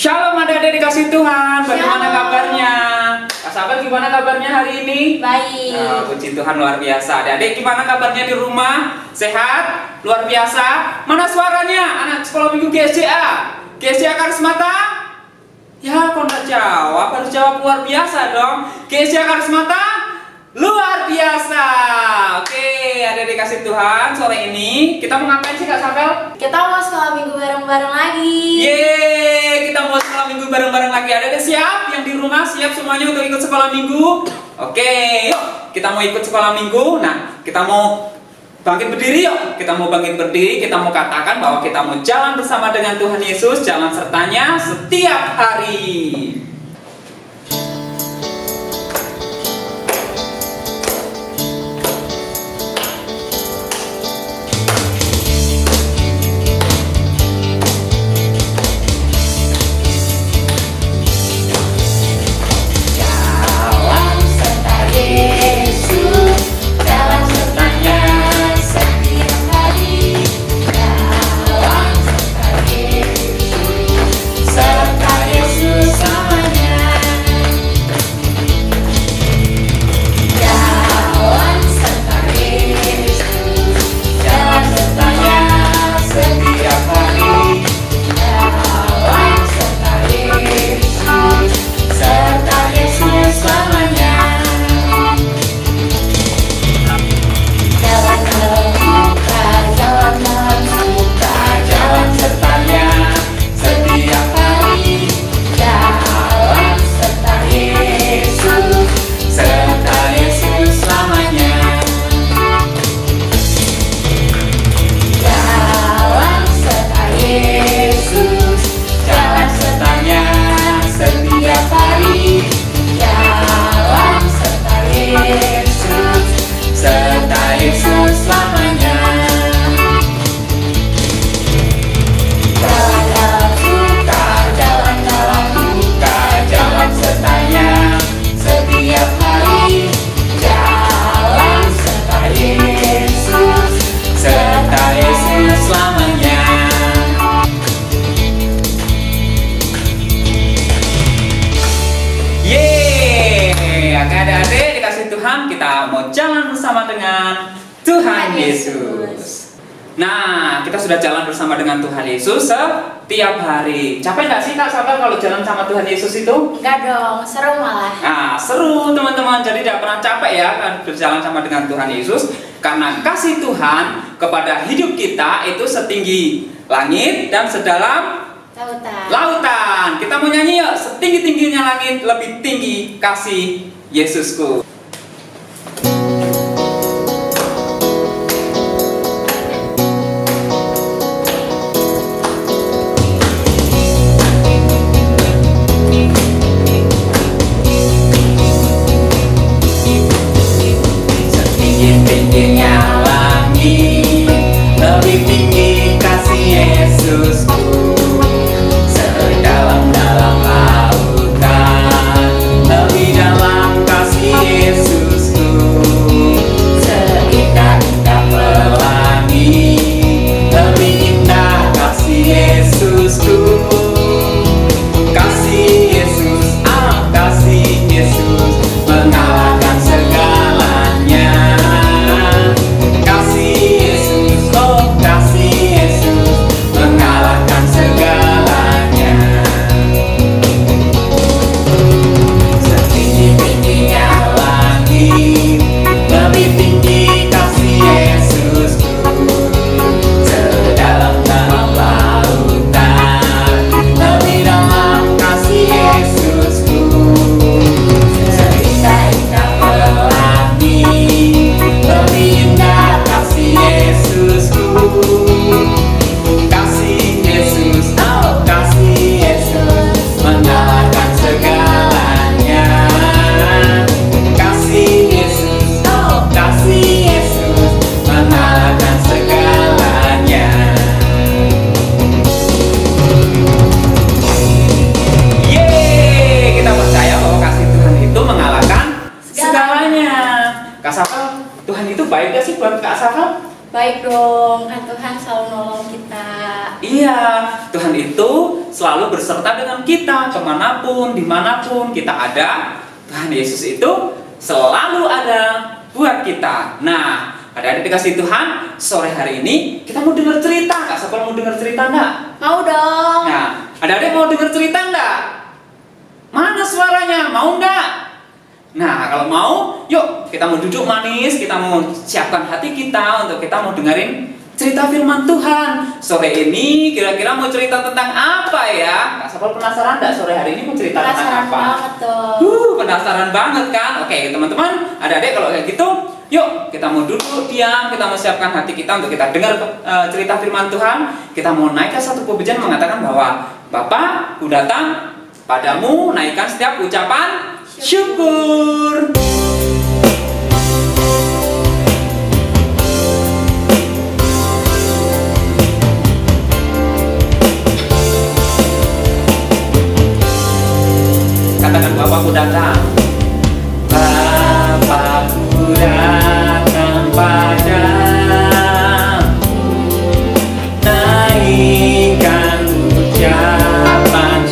Shalom adik-adik dikasih Tuhan, bagaimana Shalom. kabarnya? Kak Sabar gimana kabarnya hari ini? Baik. Puji Tuhan luar biasa. Adik-adik gimana kabarnya di rumah? Sehat? Luar biasa? Mana suaranya? Anak sekolah minggu GSCA? GSCA Karismata? Ya kok nggak jawab? Harus jawab luar biasa dong. GSCA Karismata? Luar biasa. Oke, adik-adik kasih Tuhan, sore ini kita mau ngapain sih Kak Sabar? Kita mau sekolah minggu bareng-bareng lagi. Yeay, kita mau sekolah minggu bareng-bareng lagi. Ada siap yang di rumah siap semuanya untuk ikut sekolah minggu? Oke, yuk kita mau ikut sekolah minggu. Nah, kita mau bangkit berdiri yuk. Kita mau bangkit berdiri, kita mau katakan bahwa kita mau jalan bersama dengan Tuhan Yesus, jalan sertanya setiap hari. Kita mau jalan bersama dengan Tuhan Yesus. Nah, kita sudah jalan bersama dengan Tuhan Yesus setiap hari. Capek nggak sih Kak Sabar kalau jalan sama Tuhan Yesus itu? Enggak dong, seru malah. Nah, seru teman-teman. Jadi tidak pernah capek ya berjalan sama dengan Tuhan Yesus. Karena kasih Tuhan kepada hidup kita itu setinggi langit dan sedalam lautan. Kita mau nyanyi yuk, setinggi-tingginya langit, lebih tinggi kasih Yesusku. Tingginya langit, lebih tinggi kasih Yesusku. Sedalam-dalam lautan, lebih dalam kasih Yesusku. Seindah-indah pelangi, lebih indah kasih Yesusku. Kasih Yesus, kasih Yesus mengalahkan segalanya. Kasih Yesus, kasih Yesus mengalahkan segalanya. Setinggi-tingginya langit, lebih tinggi kasih Yesusku. Sedalam-dalam lautan, lebih dalam kasih Yesusku. Seindah-indah pelangi, lebih indah kasih Yesusku. Kasih Yesus, kasih Yesus mengalahkan segalanya. Kasih Yesus, kasih Yesus mengalahkan segalanya. Yeay, kita percaya bahwa kasih Tuhan itu mengalahkan segalanya. Kak Sabar, Tuhan itu baik gak sih buat Kak Sabar? Baik dong, kan Tuhan selalu nolong kita. Iya, Tuhan itu selalu berserta dengan kita kemanapun, dimanapun kita ada. Tuhan Yesus itu selalu ada buat kita. Nah, adik-adik dikasih Tuhan, sore hari ini kita mau dengar cerita. Kak Sapol mau dengar cerita enggak? Mau dong. Nah, adik-adik mau dengar cerita enggak? Mana suaranya? Mau enggak? Nah, kalau mau, yuk kita mau duduk manis, kita mau siapkan hati kita untuk kita mau dengerin cerita firman Tuhan. Sore ini kira-kira mau cerita tentang apa ya? Kak Sapol penasaran enggak sore hari ini mau cerita tentang Penasaran apa? banget tuh. Penasaran banget kan? Oke, teman-teman, adik-adik kalau kayak gitu, yuk kita mau duduk diam, kita mau siapkan hati kita untuk kita dengar cerita firman Tuhan. Kita mau naikkan satu pujian mengatakan bahwa Bapa, ku datang padamu, naikkan setiap ucapan syukur. Katakan Bapa, ku datang. Bapa, ku datang padamu, naikkan ucapan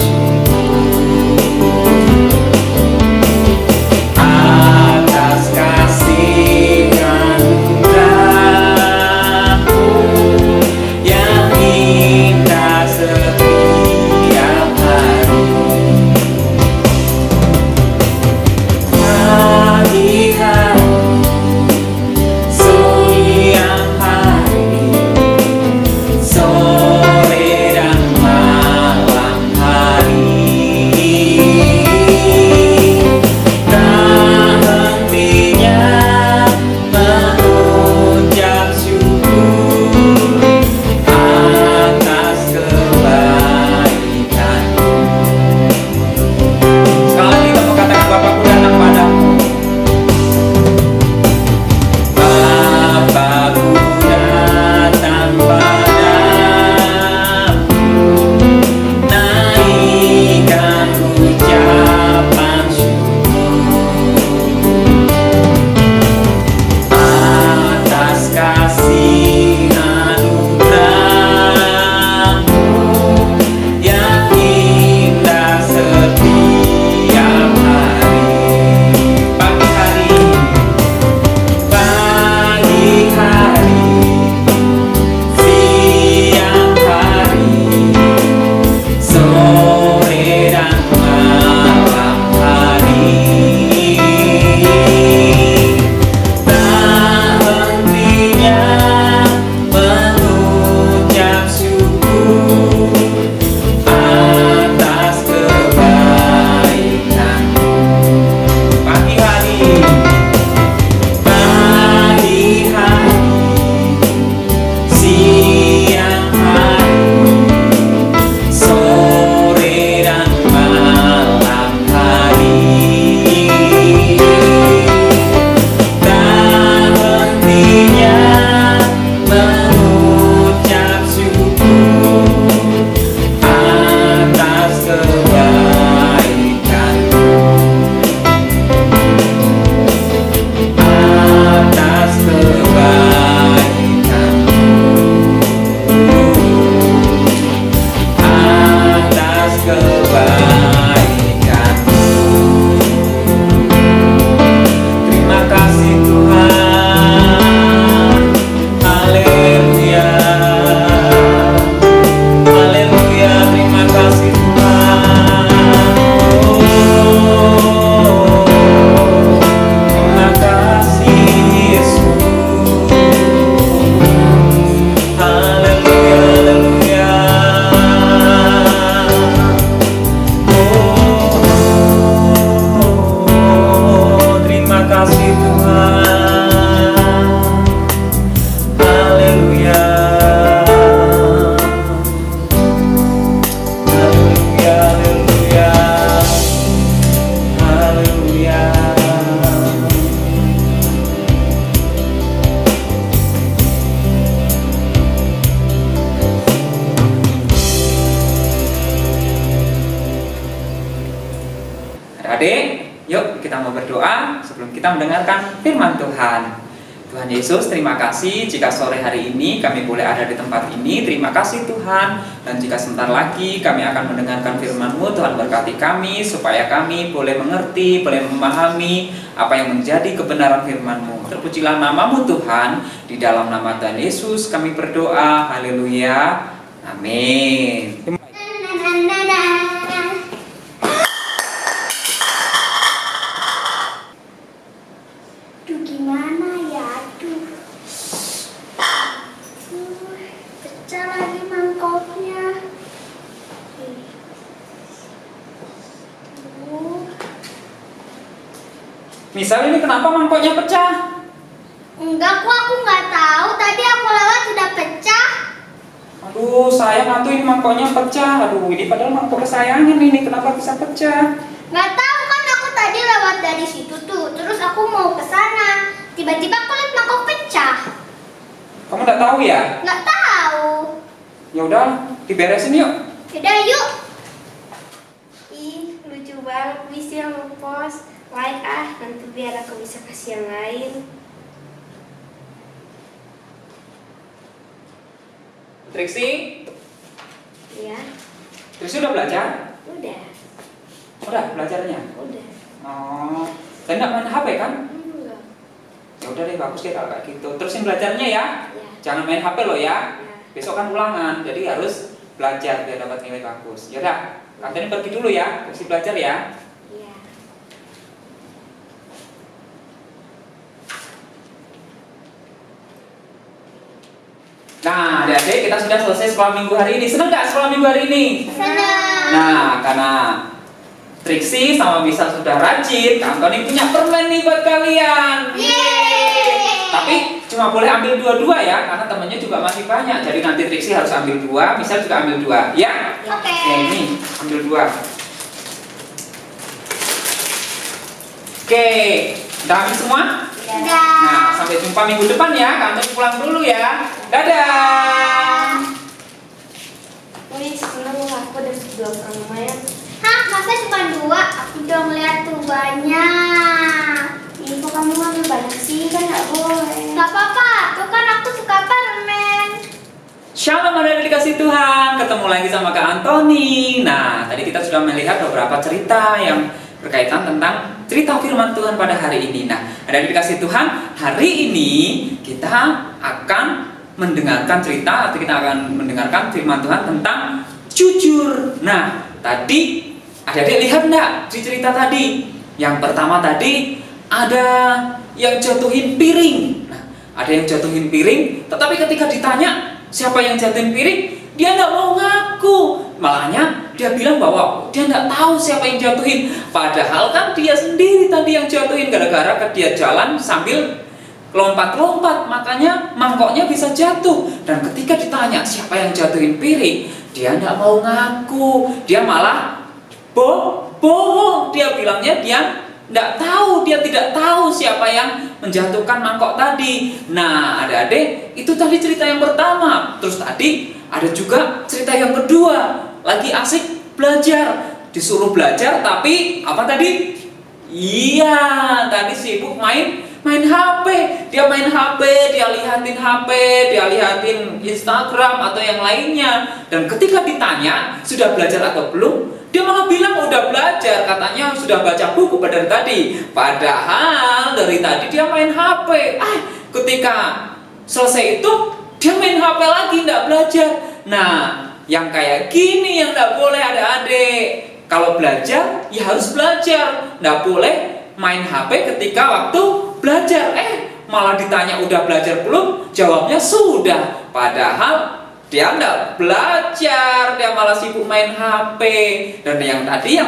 atas kasih anugerah-Mu yang indah setiap hari. Pagi hari, siang hari, sore dan malam hari, tak hentinya mengucap syukur atas kebaikan-Mu. Sekali lagi kamu katakan Bapa, ku datang padamu. Bapa, ku datang padamu, naikkan ucapan syukur atas kasih anugerah-Mu yang indah setiap hari. Pagi hari, Siang hari, sore dan malam hari, tak hentinya mengucap syukur atas kebaikan-Mu. pagi hari, Pagi hari, siang hari, sore dan malam hari, tak hentinya mengucap syukur atas kebaikan-Mu. Atas kebaikan-Mu, atas kebaikan-Mu. Terima kasih Tuhan. Haleluya. Haleluya, terima kasih Tuhan. Terima kasih Yesus. Haleluya, haleluya. Terima kasih Tuhan. Haleluya. Haleluya, haleluya. Haleluya. adik-adik, yuk kita mau berdoa sebelum kita mendengarkan firman Tuhan. Tuhan Yesus, terima kasih jika sore hari ini kami boleh ada di tempat ini. Terima kasih Tuhan. Dan jika sebentar lagi kami akan mendengarkan firman-Mu, Tuhan berkati kami supaya kami boleh mengerti, boleh memahami apa yang menjadi kebenaran firman-Mu. Terpujilah nama-Mu Tuhan. Di dalam nama Tuhan Yesus kami berdoa. Haleluya. Amin. Aduh, gimana ya? Pecah lagi mangkoknya. Misal ini kenapa mangkoknya pecah? Enggak kok, aku nggak tahu. Tadi aku lewat udah pecah. Aduh, sayang atuh ini mangkoknya pecah. Aduh, ini padahal mangkok kesayangan ini, kenapa bisa pecah? Nggak tahu kan, aku tadi lewat dari situ tuh. Terus aku mau ke sana. Tiba-tiba aku lihat mangkok pecah. Kamu nggak tahu ya? Nggak tahu. Ya udah, diberesin yuk. Yaudah yuk. Ih, lucu banget bisa ngepost. Like nanti biar aku bisa kasih yang lain. Triksi, Ya, Triksi udah belajar? udah, Udah belajarnya? udah. Oh, dan nggak main HP kan? Enggak. Ya udah deh, bagus deh kalau kayak gitu. Terusin belajarnya ya. Ya, Jangan main HP lo ya. ya. Besok kan ulangan, jadi harus belajar biar dapat nilai bagus. Ya udah, Kak pergi dulu ya. Triksi belajar ya. Ya. Nah, adik-adik, kita sudah selesai sekolah minggu hari ini. Senang nggak sekolah minggu hari ini? Senang. Nah, karena Triksi sama Bisa sudah rajin, Kak Antoni punya permen nih buat kalian. Yeay. Tapi cuma boleh ambil dua-dua ya, karena temennya juga masih banyak. Jadi nanti Triksi harus ambil dua, Bisa juga ambil dua, ya? Oke. Oke, ini ambil dua. Oke, udah ambil semua? Udah. Nah, sampai jumpa minggu depan ya. Kak Antoni pulang dulu ya. Dadah. Wih, seneng aku udah 2 permen. Hah, masa cuma 2? Aku udah ngeliat tuh banyak. Ih, kok kamu ngambil banyak sih? Kan nggak boleh. Gak apa-apa, tuh kan aku suka permen. Shalom ada dikasih Tuhan, ketemu lagi sama Kak Antoni. Nah, tadi kita sudah melihat beberapa cerita yang berkaitan tentang cerita firman Tuhan pada hari ini. Nah, ada dikasih Tuhan, hari ini kita akan mendengarkan cerita atau kita akan mendengarkan firman Tuhan tentang jujur. Nah, tadi adik-adik lihat enggak di cerita tadi? Yang pertama tadi ada yang jatuhin piring. Nah, ada yang jatuhin piring, tetapi ketika ditanya siapa yang jatuhin piring, dia nggak mau ngaku. Malahnya dia bilang bahwa dia nggak tahu siapa yang jatuhin. Padahal kan dia sendiri tadi yang jatuhin gara-gara dia jalan sambil lompat-lompat, makanya mangkoknya bisa jatuh. Dan ketika ditanya siapa yang jatuhin piring, dia nggak mau ngaku. Dia malah bohong. Dia bilangnya dia nggak tahu, dia tidak tahu siapa yang menjatuhkan mangkok tadi. Nah, adik-adik, itu tadi cerita yang pertama. Terus tadi ada juga cerita yang kedua, lagi asik belajar, disuruh belajar tapi apa tadi? Iya, tadi sibuk main HP. Dia main HP, dia lihatin Instagram atau yang lainnya. Dan ketika ditanya sudah belajar atau belum, dia malah bilang udah belajar, katanya sudah baca buku pada tadi. Padahal dari tadi dia main HP. Ketika selesai itu dia main HP lagi, nggak belajar. Nah, yang kayak gini yang nggak boleh adik-adik. Kalau belajar, ya harus belajar. Nggak boleh main HP ketika waktu belajar. Malah ditanya udah belajar belum? Jawabnya sudah. Padahal dia nggak belajar, dia malah sibuk main HP. Dan yang tadi,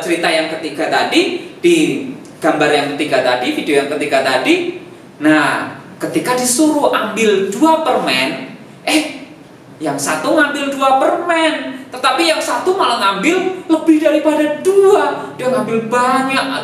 cerita yang ketiga tadi, di gambar yang ketiga tadi, video yang ketiga tadi. Nah, ketika disuruh ambil 2 permen, yang satu ngambil 2 permen, tetapi yang satu malah ngambil lebih daripada 2. Dia ngambil banyak,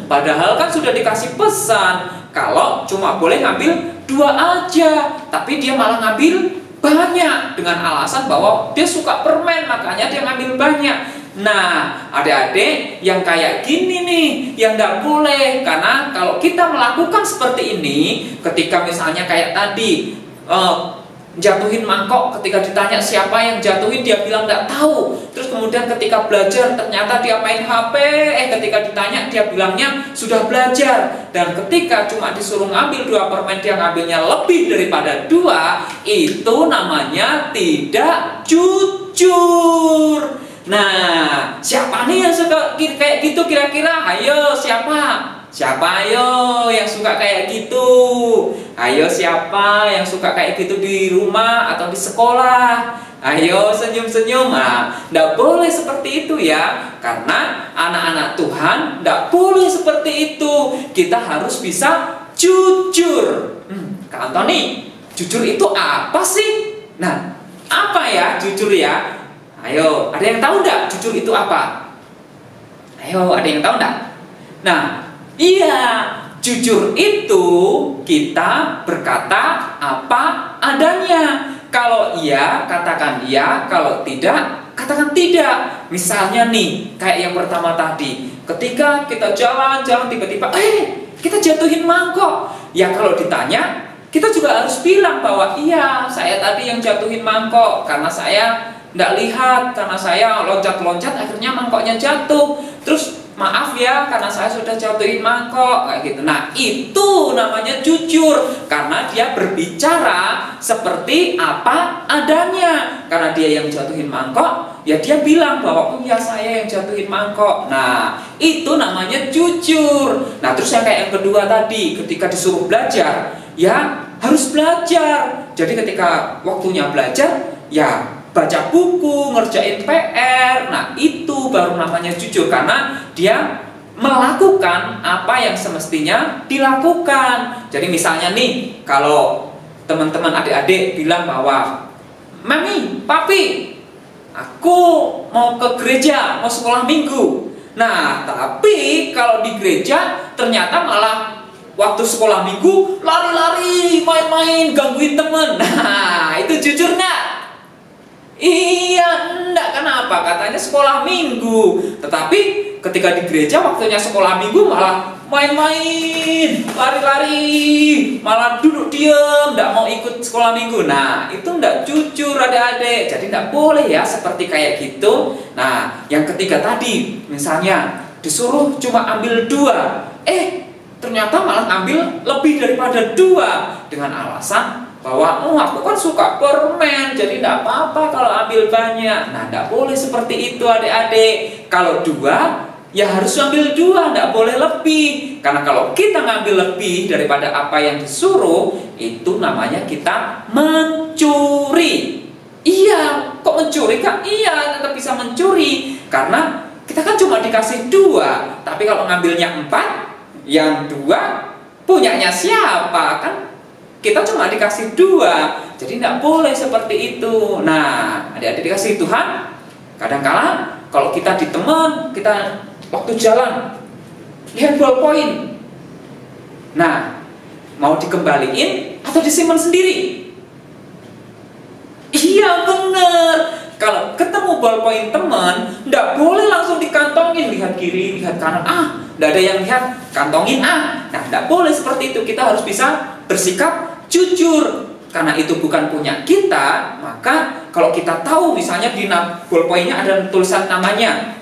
padahal kan sudah dikasih pesan kalau cuma boleh ngambil 2 aja, tapi dia malah ngambil banyak dengan alasan bahwa dia suka permen, makanya dia ngambil banyak. Nah, adik-adik yang kayak gini nih, yang tidak boleh. Karena kalau kita melakukan seperti ini, ketika misalnya kayak tadi, jatuhin mangkok, ketika ditanya siapa yang jatuhin, dia bilang tidak tahu. Terus kemudian ketika belajar, ternyata dia main HP. Ketika ditanya, dia bilangnya sudah belajar. Dan ketika cuma disuruh ngambil 2 permen, dia ngambilnya lebih daripada 2. Itu namanya tidak jujur. Nah, siapa nih yang suka kayak gitu kira-kira? Ayo, siapa? Siapa ayo yang suka kayak gitu? Ayo, siapa yang suka kayak gitu di rumah atau di sekolah? Ayo senyum-senyum. Nah, tidak boleh seperti itu ya. Karena anak-anak Tuhan tidak boleh seperti itu. Kita harus bisa jujur. Kak Antoni, jujur itu apa sih? Nah, apa ya jujur ya? Ayo, ada yang tahu enggak jujur itu apa? Ayo, ada yang tahu enggak? Nah, iya, jujur itu kita berkata apa adanya. Kalau iya, katakan iya. Kalau tidak, katakan tidak. Misalnya nih, kayak yang pertama tadi, ketika kita jalan-jalan tiba-tiba, kita jatuhin mangkok. Ya kalau ditanya, kita juga harus bilang bahwa iya, saya tadi yang jatuhin mangkok karena saya tidak lihat, karena saya loncat-loncat akhirnya mangkoknya jatuh. Terus maaf ya karena saya sudah jatuhin mangkok kayak gitu. Nah, itu namanya jujur karena dia berbicara seperti apa adanya. Karena dia yang jatuhin mangkok, ya dia bilang bahwa oh ya saya yang jatuhin mangkok. Nah, itu namanya jujur. Nah, terus yang kayak yang kedua tadi, ketika disuruh belajar, ya harus belajar. Jadi ketika waktunya belajar, ya baca buku, ngerjain PR. Nah, itu baru namanya jujur karena dia melakukan apa yang semestinya dilakukan. Jadi misalnya nih, kalau teman-teman adik-adik bilang bahwa Mami, Papi, aku mau ke gereja, mau sekolah minggu. Nah, tapi kalau di gereja ternyata malah waktu sekolah minggu lari-lari, main-main, gangguin temen. Nah, itu jujur nggak? Iya, enggak. Kenapa? Katanya sekolah minggu. Tetapi ketika di gereja waktunya sekolah minggu malah main-main, lari-lari, malah duduk diam, enggak mau ikut sekolah minggu. Nah, itu enggak jujur adik-adik. Jadi enggak boleh ya seperti kayak gitu. Nah, yang ketiga tadi, misalnya disuruh cuma ambil 2, ternyata malah ambil lebih daripada 2 dengan alasan bahwa aku kan suka permen, jadi tidak apa-apa kalau ambil banyak. Nah, tidak boleh seperti itu adik-adik. Kalau 2, ya harus ambil 2, tidak boleh lebih. Karena kalau kita ngambil lebih daripada apa yang disuruh, itu namanya kita mencuri. Iya, kok mencuri Kak? Iya, tetap bisa mencuri. Karena kita kan cuma dikasih 2, tapi kalau ngambilnya 4, yang 2 punyanya siapa? Kan kita cuma dikasih 2, jadi tidak boleh seperti itu. Nah, adik-adik dikasih Tuhan, kadang-kala kalau kita di teman, kita waktu jalan lihat ballpoint. Nah, mau dikembaliin atau disimpan sendiri? Iya bener. Kalau ketemu ballpoint teman, tidak boleh langsung dikantongin, lihat kiri, lihat kanan. Tidak ada yang lihat, kantongin. Nah, tidak boleh seperti itu. Kita harus bisa bersikap jujur. Karena itu bukan punya kita, maka kalau kita tahu misalnya di ballpointnya ada tulisan namanya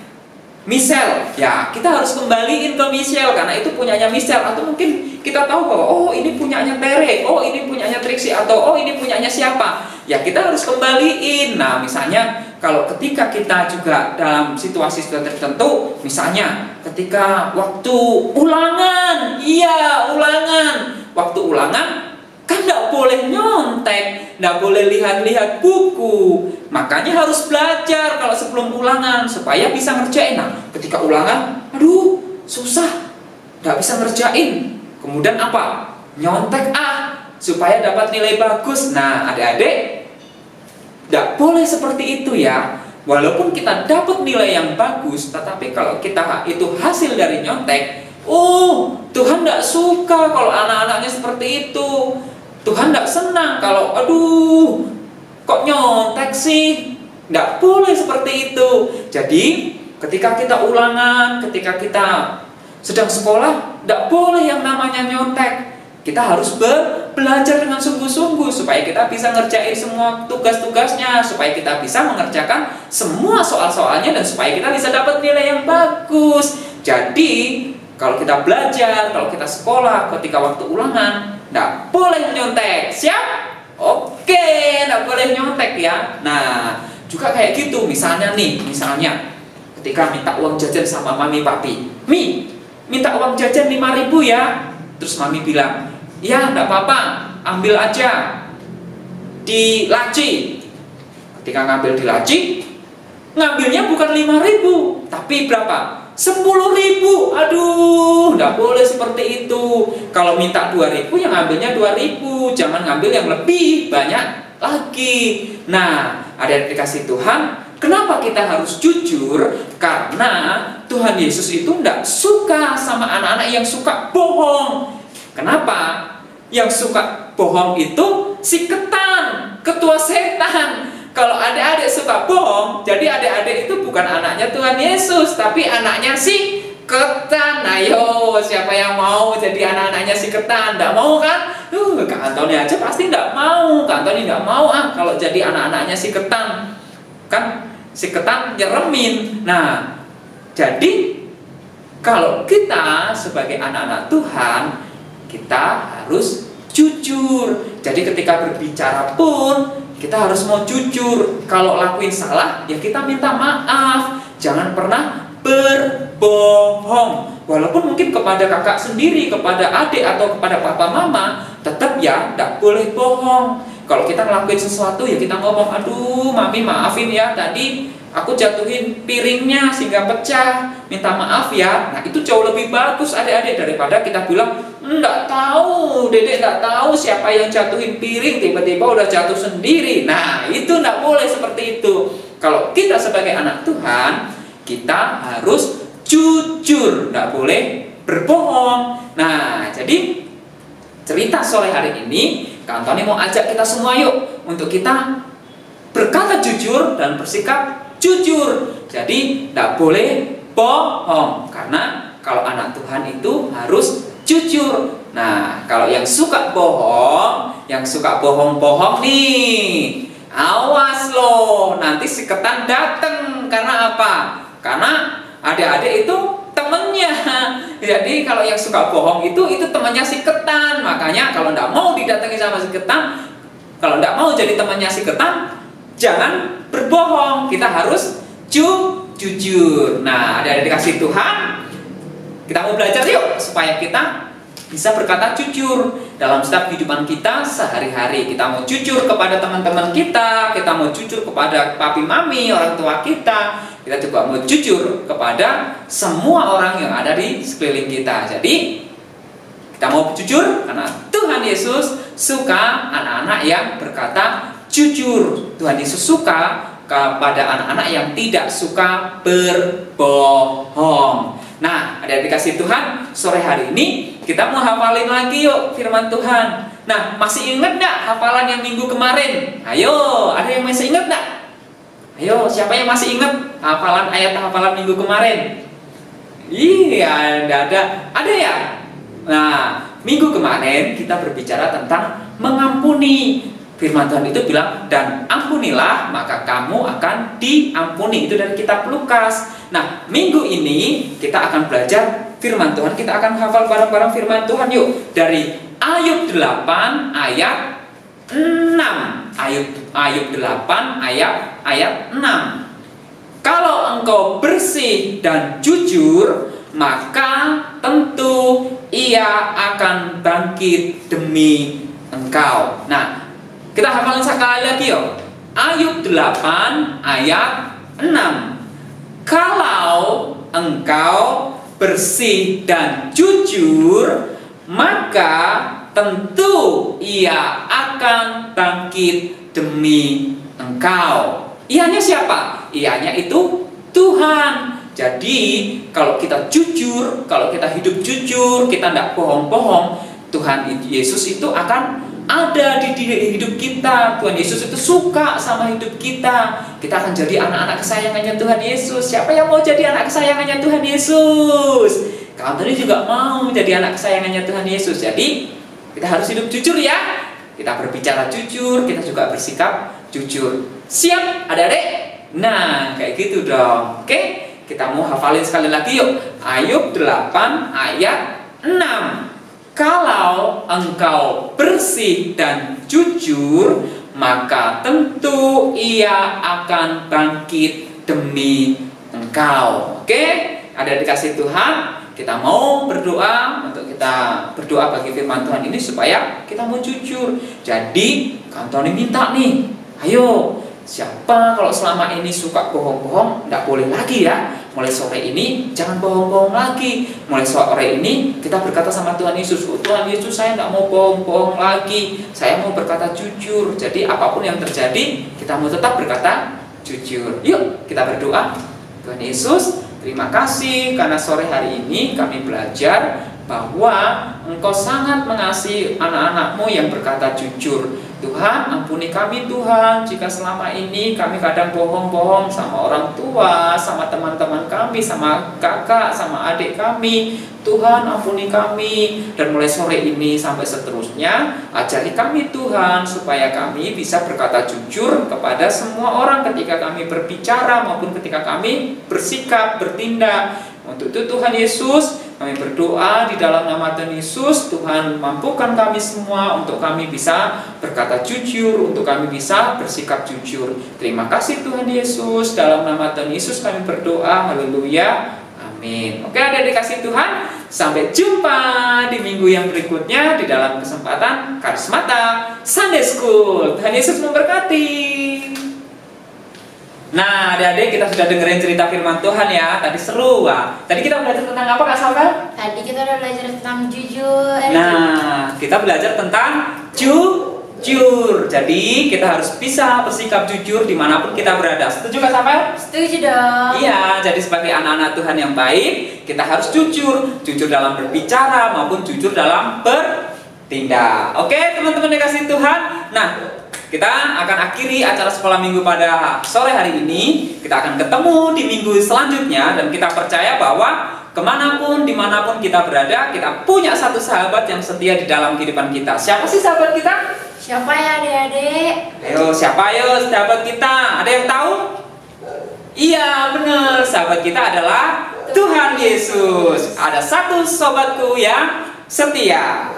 Michelle, ya kita harus kembaliin ke Michelle karena itu punyanya Michelle. Atau mungkin kita tahu bahwa oh ini punyanya Tere, oh ini punyanya Trixie, atau oh ini punyanya siapa, ya kita harus kembaliin. Nah, misalnya kalau ketika kita juga dalam situasi tertentu, misalnya ketika waktu ulangan, waktu ulangan kan tidak boleh nyontek, tidak boleh lihat-lihat buku. Makanya harus belajar kalau sebelum ulangan supaya bisa ngerjain. Nah, ketika ulangan, aduh susah, tidak bisa ngerjain. Kemudian apa? Nyontek supaya dapat nilai bagus. Nah, adik-adik, tidak boleh seperti itu ya. Walaupun kita dapat nilai yang bagus, tetapi kalau kita itu hasil dari nyontek, Tuhan tidak suka kalau anak-anaknya seperti itu. Tuhan tidak senang kalau kok nyontek sih. Tidak boleh seperti itu. Jadi ketika kita ulangan, ketika kita sedang sekolah, tidak boleh yang namanya nyontek. Kita harus belajar dengan sungguh-sungguh supaya kita bisa ngerjain semua tugas-tugasnya, supaya kita bisa mengerjakan semua soal-soalnya, dan supaya kita bisa dapat nilai yang bagus. Jadi, kalau kita belajar, kalau kita sekolah, ketika waktu ulangan, tidak boleh nyontek. Siap? Oke, tidak boleh nyontek ya. Nah, juga kayak gitu. Misalnya ketika minta uang jajan sama mami papi, Mi, minta uang jajan 5.000 ya. Terus mami bilang, ya enggak apa-apa, ambil aja di laci. Ketika ngambil di laci, ngambilnya bukan 5.000, tapi berapa? 10.000. Aduh, enggak boleh seperti itu. Kalau minta 2.000, yang ngambilnya 2.000. Jangan ngambil yang lebih banyak lagi. Nah, ada dikasih Tuhan, kenapa kita harus jujur? Karena Tuhan Yesus itu enggak suka sama anak-anak yang suka bohong. Kenapa? Yang suka bohong itu si ketan, ketua setan. Kalau adik-adik suka bohong, jadi adik-adik itu bukan anaknya Tuhan Yesus, tapi anaknya si ketan. Ayo, siapa yang mau jadi anak-anaknya si ketan? Nggak mau kan? Kak Antoni aja pasti nggak mau. Kak Antoni nggak mau kalau jadi anak-anaknya si ketan. Kan si ketan nyeremin. Nah, jadi kalau kita sebagai anak-anak Tuhan, kita harus jujur. Jadi ketika berbicara pun kita harus mau jujur. Kalau lakuin salah, ya kita minta maaf. Jangan pernah berbohong. Walaupun mungkin kepada kakak sendiri, kepada adik, atau kepada papa mama, tetap ya tidak boleh bohong. Kalau kita ngelakuin sesuatu, ya kita ngomong, aduh mami maafin ya, tadi aku jatuhin piringnya sehingga pecah, minta maaf ya. Nah, itu jauh lebih bagus adik-adik daripada kita bilang, enggak tahu, dedek enggak tahu siapa yang jatuhin piring, tiba-tiba udah jatuh sendiri. Nah, itu enggak boleh seperti itu. Kalau kita sebagai anak Tuhan, kita harus jujur, enggak boleh berbohong. Nah, jadi cerita sore hari ini, Kak Antoni mau ajak kita semua yuk untuk kita berkata jujur dan bersikap jujur. Jadi tidak boleh bohong, karena kalau anak Tuhan itu harus jujur. Nah, kalau yang suka bohong, yang suka bohong-bohong nih, awas loh, nanti si ketan dateng. Karena apa? Karena adik-adik itu temennya. Jadi kalau yang suka bohong itu temannya si ketan. Makanya kalau tidak mau didatangi sama si ketan, kalau tidak mau jadi temannya si ketan, jangan berbohong. Kita harus jujur. Nah, ada dikasih Tuhan, kita mau belajar yuk supaya kita bisa berkata jujur dalam setiap kehidupan kita sehari-hari. Kita mau jujur kepada teman-teman kita mau jujur kepada papi mami, orang tua kita juga mau jujur kepada semua orang yang ada di sekeliling kita. Jadi kita mau jujur karena Tuhan Yesus suka anak-anak yang berkata jujur. Tuhan Yesus suka kepada anak-anak yang tidak suka berbohong. Nah, ada dikasih Tuhan, sore hari ini kita mau hafalin lagi yuk firman Tuhan. Nah, masih ingat gak hafalan yang minggu kemarin? Ayo, ada yang masih ingat gak? Ayo, siapa yang masih ingat hafalan hafalan minggu kemarin? Iya, ada ya? Nah, minggu kemarin kita berbicara tentang mengampuni. Firman Tuhan itu bilang, dan ampunilah maka kamu akan diampuni. Itu dari kitab Lukas. Nah, minggu ini kita akan belajar firman Tuhan. Kita akan hafal bareng-bareng firman Tuhan yuk. Dari Ayub 8 ayat 6. Ayub 8 ayat 6. Kalau engkau bersih dan jujur, maka tentu ia akan bangkit demi engkau. Nah, kita hafalin sekali lagi yuk. Ayub 8 ayat 6. Kalau engkau bersih dan jujur, maka tentu ia akan bangkit demi engkau. Ianya siapa? Ianya itu Tuhan. Jadi kalau kita jujur, kalau kita hidup jujur, kita tidak bohong-bohong, Tuhan Yesus itu akan ada di hidup kita. Tuhan Yesus itu suka sama hidup kita. Kita akan jadi anak-anak kesayangannya Tuhan Yesus. Siapa yang mau jadi anak kesayangannya Tuhan Yesus? Kau tadi juga mau jadi anak kesayangannya Tuhan Yesus. Jadi kita harus hidup jujur ya. Kita berbicara jujur, kita juga bersikap jujur. Siap adik-adik? Nah kayak gitu dong. Oke, kita mau hafalin sekali lagi yuk. Ayub 8 ayat 6. Kalau engkau bersih dan jujur, maka tentu ia akan bangkit demi engkau. Oke, ada dikasih Tuhan. Kita mau berdoa untuk kita berdoa bagi firman Tuhan ini supaya kita mau jujur. Jadi, Kantoni minta nih, ayo. Siapa kalau selama ini suka bohong-bohong, tidak boleh lagi ya. Mulai sore ini jangan bohong-bohong lagi. Mulai sore ini kita berkata sama Tuhan Yesus, oh, Tuhan Yesus saya tidak mau bohong-bohong lagi. Saya mau berkata jujur. Jadi apapun yang terjadi kita mau tetap berkata jujur. Yuk kita berdoa. Tuhan Yesus, terima kasih karena sore hari ini kami belajar bahwa Engkau sangat mengasihi anak-anak-Mu yang berkata jujur. Tuhan, ampuni kami Tuhan jika selama ini kami kadang bohong-bohong sama orang tua, sama teman-teman kami, sama kakak, sama adik kami. Tuhan, ampuni kami. Dan mulai sore ini sampai seterusnya, ajari kami Tuhan supaya kami bisa berkata jujur kepada semua orang ketika kami berbicara maupun ketika kami bersikap, bertindak. Untuk itu Tuhan Yesus, kami berdoa di dalam nama Tuhan Yesus, Tuhan mampukan kami semua untuk kami bisa berkata jujur, untuk kami bisa bersikap jujur. Terima kasih Tuhan Yesus, dalam nama Tuhan Yesus kami berdoa, haleluya, amin. Oke, ada dikasih Tuhan, sampai jumpa di minggu yang berikutnya di dalam kesempatan Karismata Sunday School. Tuhan Yesus memberkati. Nah, adik-adik kita sudah dengerin cerita firman Tuhan ya. Tadi seru, Wak. Tadi kita belajar tentang apa, Kak Safel? Tadi kita udah belajar tentang jujur. Nah, kita belajar tentang jujur. Jadi, kita harus bisa bersikap jujur dimanapun kita berada. Setuju, Kak Safel? Setuju dong. Iya, jadi sebagai anak-anak Tuhan yang baik, kita harus jujur. Jujur dalam berbicara maupun jujur dalam bertindak. Oke, teman-teman dikasih Tuhan. Nah, kita akan akhiri acara sekolah minggu pada sore hari ini. Kita akan ketemu di minggu selanjutnya. Dan kita percaya bahwa kemanapun, dimanapun kita berada, kita punya satu sahabat yang setia di dalam kehidupan kita. Siapa sih sahabat kita? Siapa ya adik-adik? Ayo, siapa ayo sahabat kita? Ada yang tahu? Iya, benar. Sahabat kita adalah Tuhan Yesus. Ada satu sobatku yang setia.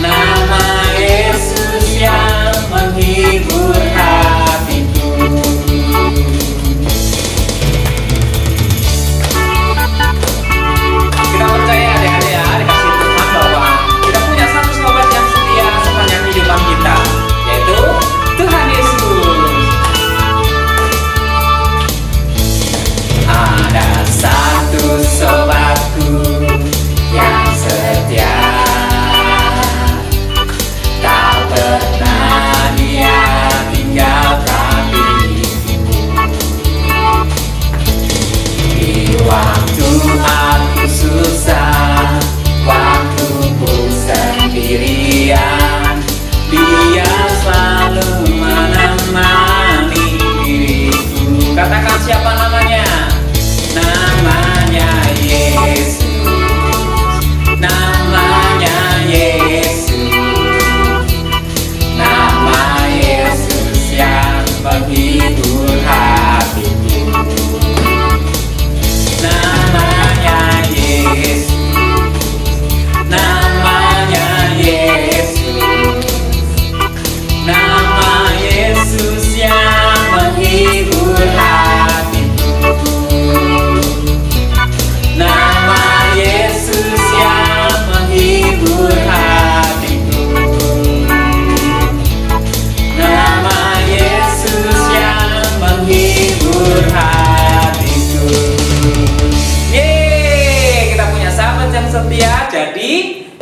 Nah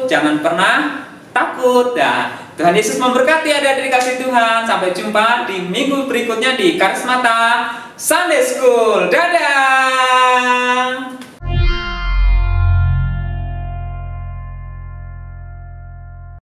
jangan pernah takut. Nah, Tuhan Yesus memberkati adik-adik dikasih Tuhan. Sampai jumpa di minggu berikutnya di Karismata Sunday School. Dadah.